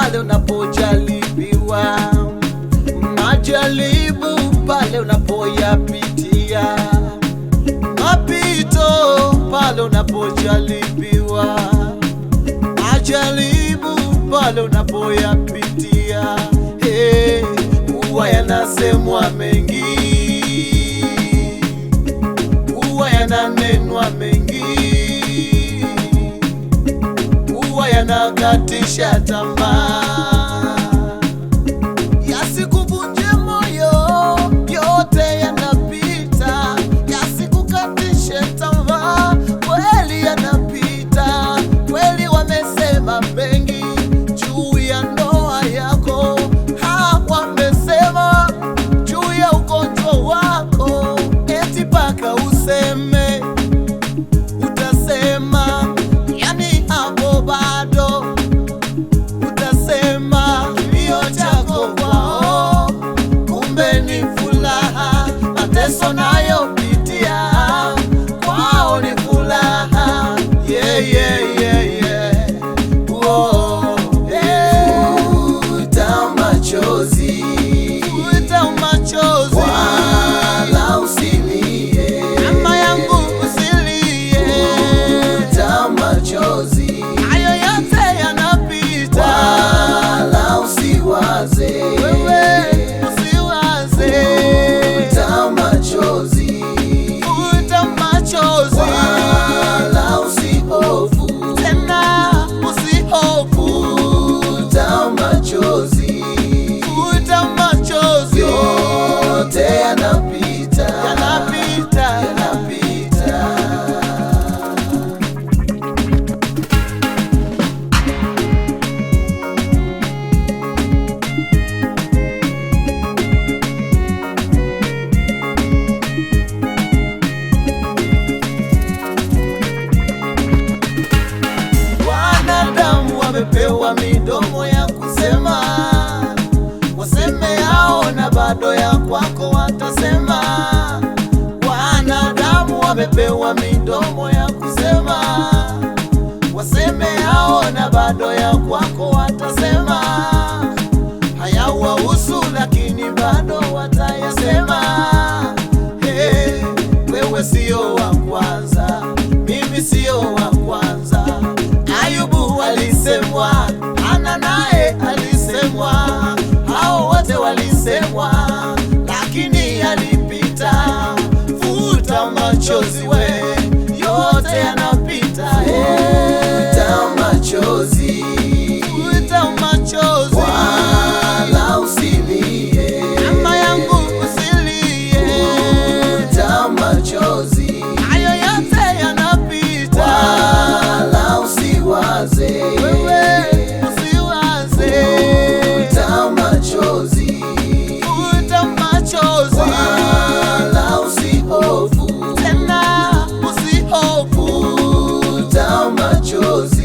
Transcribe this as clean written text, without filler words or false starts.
pale unapojaribiwa, majaribu pale unapoyapitia, mapito pale unapojaribiwa, majaribu pale unapoyapitia. Huwa yanasemwa mengi, huwa yananenwa mengi, huwa yanakatisha tamaa. Yasikuvunje moyo, yote yanapita. Yasikukatishe tamaa, kweli yanapita. Kweli wamesema mengi juu ya ndoa yako, wamesema juu ya ugonjwa wako, eti paka useme, utasema yani hapo bado, utasema kilio chako kwao, kumbe ni furaha. Mateso nayopitia kwao ni furaha. Yeah, yeah, yeah, yeah. Whoa, yeah. Futa machozi, futa machozi, wala usilie, mama yangu usilie. Futa machozi, hayo yote yanapita, wala usiwaze, wewe usiwaze. Futa machozi, futa machozi, wala usihofu tena, usihofu. Futa machozi, futa machozi, yote yanapita, yanapita, yanapita. Wanadamu wamepewa midomo ya kusema, waseme yao na bado ya kwako watasema. Wanadamu wamepewa midomo ya kusema, waseme yao na bado ya kwako watasema. Hayawahusu lakini bado watayasema. Wewe sio wa kwanza, mimi sio wa kwanza. Ayubu alisemwa, Hana naye alisemwa, hao wote walisemwa, lakini alipita. Futa machozi we, yote yanapita. Futa machozi, futa machozi, wala usilie, mama yangu usilie. Futa machozi, hayo yote yanapita, wala usiwaze, wewe usiwaze. Futa machozi, futa machozi, wala usihofu tena, usihofu. Futa machozi.